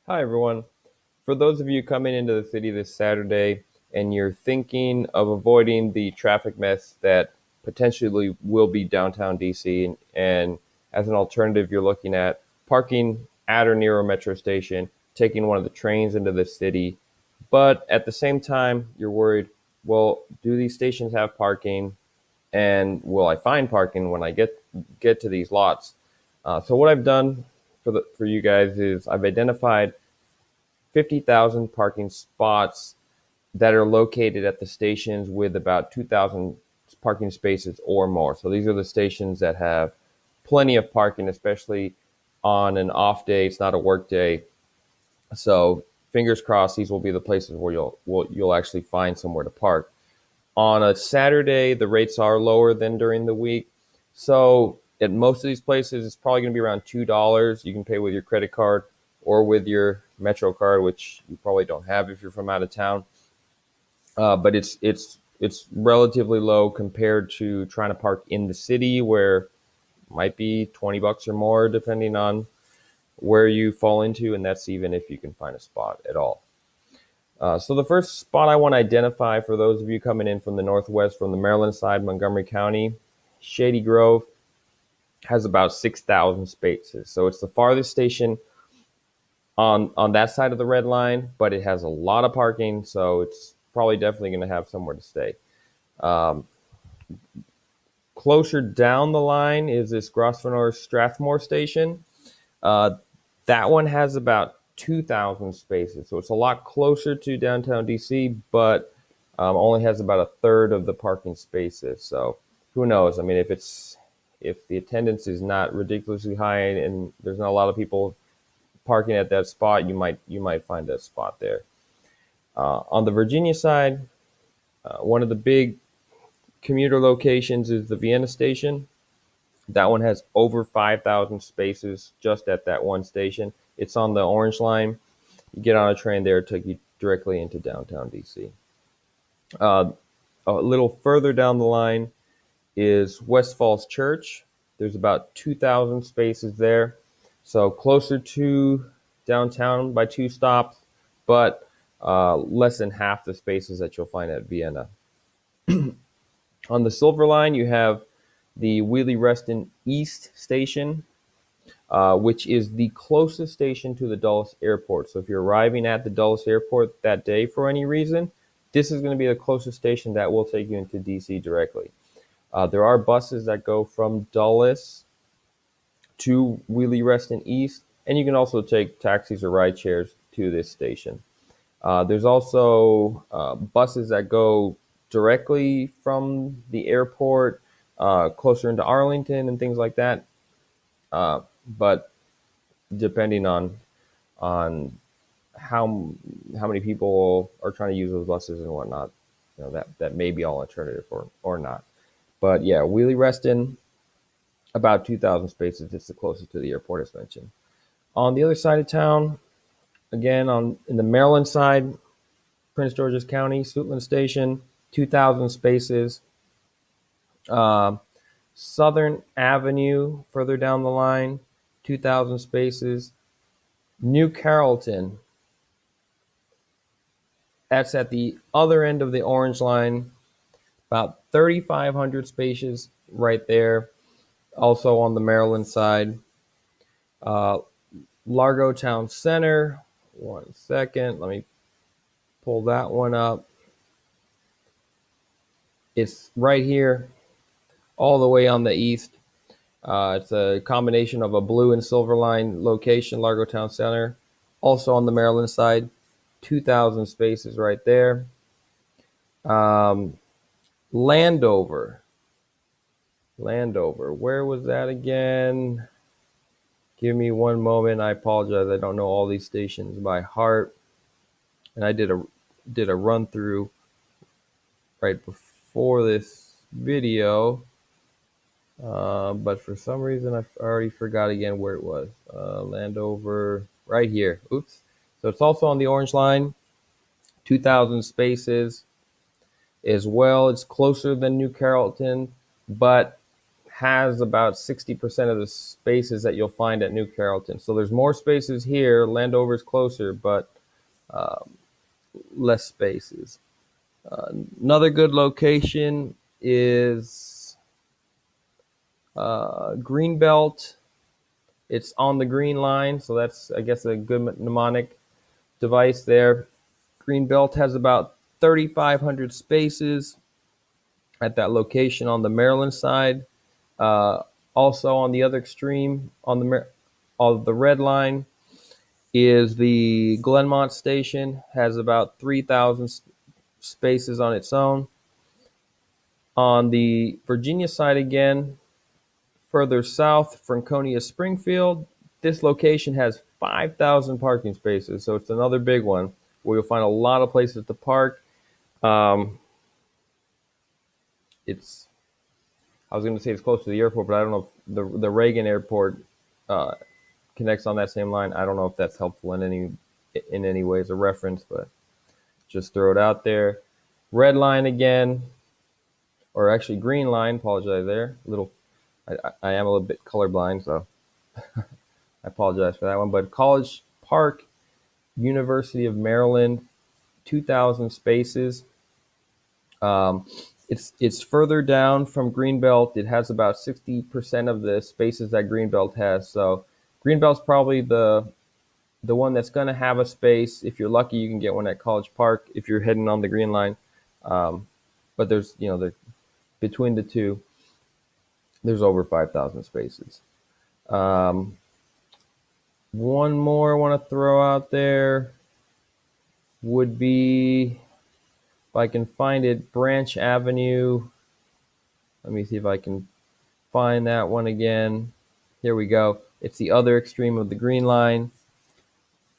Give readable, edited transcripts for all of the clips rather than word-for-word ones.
Hi, everyone. For those of you coming into the city this Saturday and you're thinking of avoiding the traffic mess that potentially will be downtown DC, and as an alternative, you're looking at parking at or near a metro station, taking one of the trains into the city, but at the same time, you're worried, well, do these stations have parking? And will I find parking when I get to these lots? So what I've done for you guys is I've identified 50,000 parking spots that are located at the stations with about 2,000 parking spaces or more. So these are the stations that have plenty of parking, especially on an off day. It's not a work day. So fingers crossed, these will be the places where you'll actually find somewhere to park. On a Saturday, the rates are lower than during the week. So at most of these places, it's probably going to be around $2. You can pay with your credit card or with your Metro card, which you probably don't have if you're from out of town. But it's relatively low compared to trying to park in the city, where it might be $20 or more, depending on where you fall into, and that's even if you can find a spot at all. So the first spot I want to identify for those of you coming in from the northwest, from the Maryland side, Montgomery County, Shady Grove has about 6,000 spaces. So it's the farthest station on that side of the red line, but it has a lot of parking, so it's probably definitely going to have somewhere to stay. Closer down the line is this Grosvenor Strathmore station. Uh, that one has about 2,000 spaces, so it's a lot closer to downtown DC, but only has about a third of the parking spaces. So who knows? I mean, if the attendance is not ridiculously high and there's not a lot of people parking at that spot, you might find a spot there. On the Virginia side, one of the big commuter locations is the Vienna station. That one has over 5,000 spaces just at that one station. It's on the Orange Line. You get on a train there, it took you directly into downtown DC. Uh, a little further down the line is West Falls Church. There's about 2,000 spaces there. So closer to downtown by two stops, but less than half the spaces that you'll find at Vienna. On the Silver Line, you have the Wheelie Reston East Station, which is the closest station to the Dulles Airport. So if you're arriving at the Dulles Airport that day for any reason, this is going to be the closest station that will take you into DC directly. There are buses that go from Dulles to Wheelie Reston East, and you can also take taxis or ride shares to this station. There's also buses that go directly from the airport closer into Arlington and things like that. But depending on how many people are trying to use those buses and whatnot, that may be all alternative or not. But yeah, Wheelie Reston, about 2,000 spaces. It's the closest to the airport, as mentioned. On the other side of town, again on in the Maryland side, Prince George's County, Suitland Station, 2,000 spaces. Uh, Southern Avenue, further down the line, 2,000 spaces. New Carrollton, that's at the other end of the Orange Line, about 3,500 spaces right there. Also on the Maryland side. Uh, Largo Town Center, one second, let me pull that one up. It's right here, all the way on the east. It's a combination of a blue and silver line location, Largo Town Center. Also on the Maryland side, 2,000 spaces right there. Um, Landover. Landover. Where was that again? Give me one moment. I apologize. I don't know all these stations by heart. And I did a run through right before this video. But for some reason, I already forgot again where it was. Landover, right here. Oops. So it's also on the Orange Line, 2,000 spaces as well. It's closer than New Carrollton, but has about 60% of the spaces that you'll find at New Carrollton. So there's more spaces here. Landover's closer, but less spaces. Another good location is Greenbelt. It's on the Green Line, so that's, I guess, a good mnemonic device there. Greenbelt has about 3,500 spaces at that location on the Maryland side. Also, on the other extreme, on the red line, is the Glenmont station. Has about 3,000 spaces on its own. On the Virginia side again, further south, Franconia Springfield, this location has 5,000 parking spaces, so it's another big one where you'll find a lot of places to park. It's I was going to say it's close to the airport, but I don't know if the Reagan Airport connects on that same line. I don't know if that's helpful in any way as a reference, but just throw it out there. Red line again, or actually green line. Apologize there. I am a little bit colorblind, so I apologize for that one. But College Park, University of Maryland, 2,000 spaces. It's further down from Greenbelt. It has about 60% of the spaces that Greenbelt has. So Greenbelt's probably the one that's going to have a space. If you're lucky, you can get one at College Park if you're heading on the Green Line. But there's, between the two, there's over 5,000 spaces. One more I want to throw out there would be, if I can find it, Branch Avenue. Let me see if I can find that one again. Here we go. It's the other extreme of the Green Line.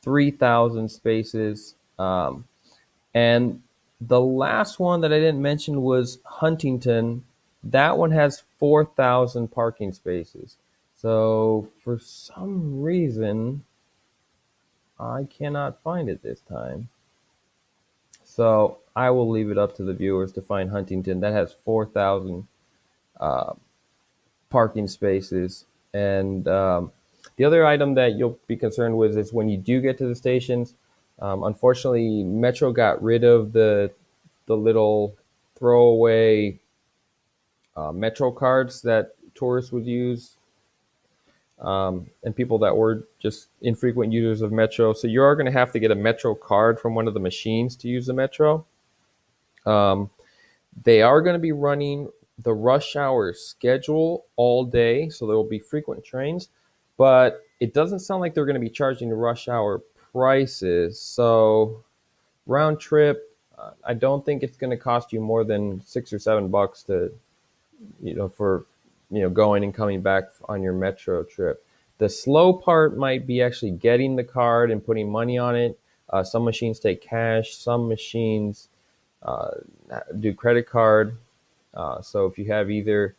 3,000 spaces. And the last one that I didn't mention was Huntington. That one has 4,000 parking spaces. So for some reason, I cannot find it this time. So I will leave it up to the viewers to find Huntington. That has 4,000 parking spaces. And the other item that you'll be concerned with is when you do get to the stations. Unfortunately, Metro got rid of the little throwaway Metro cards that tourists would use, and people that were just infrequent users of Metro. So you are going to have to get a Metro card from one of the machines to use the Metro. They are going to be running the rush hour schedule all day, so there will be frequent trains, but it doesn't sound like they're going to be charging the rush hour prices. So round trip, I don't think it's going to cost you more than $6 or $7 to, for going and coming back on your Metro trip. The slow part might be actually getting the card and putting money on it. Some machines take cash, some machines do credit card. So if you have either,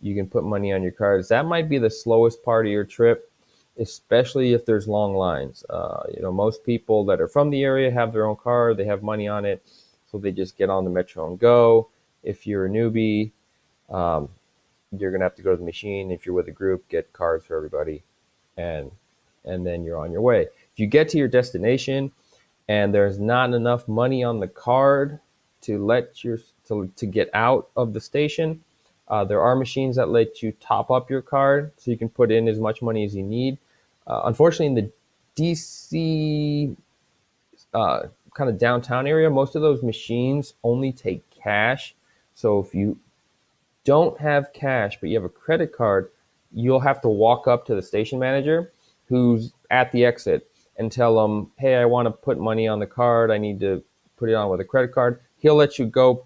you can put money on your cards. That might be the slowest part of your trip, especially if there's long lines. Most people that are from the area have their own car, they have money on it, so they just get on the Metro and go. If you're a newbie, you're gonna have to go to the machine. If you're with a group, get cards for everybody, and then you're on your way. If you get to your destination and there's not enough money on the card to get out of the station, there are machines that let you top up your card, so you can put in as much money as you need. Unfortunately, in the DC kind of downtown area, most of those machines only take cash. So if you don't have cash, but you have a credit card, you'll have to walk up to the station manager who's at the exit and tell them, hey, I want to put money on the card. I need to put it on with a credit card. He'll let you go.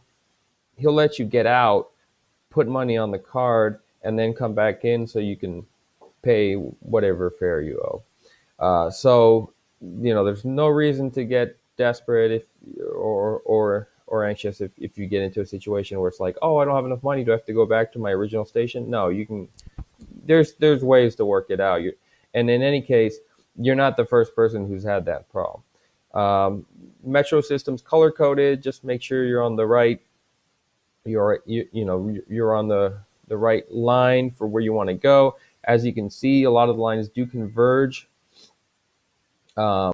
He'll let you get out, put money on the card, and then come back in so you can pay whatever fare you owe. So there's no reason to get desperate or anxious if you get into a situation where it's like, oh, I don't have enough money. Do I have to go back to my original station? No, you can. There's ways to work it out. And in any case, you're not the first person who's had that problem. Metro system's color coded. Just make sure you're on the right. You're on the the right line for where you want to go. As you can see, a lot of the lines do converge.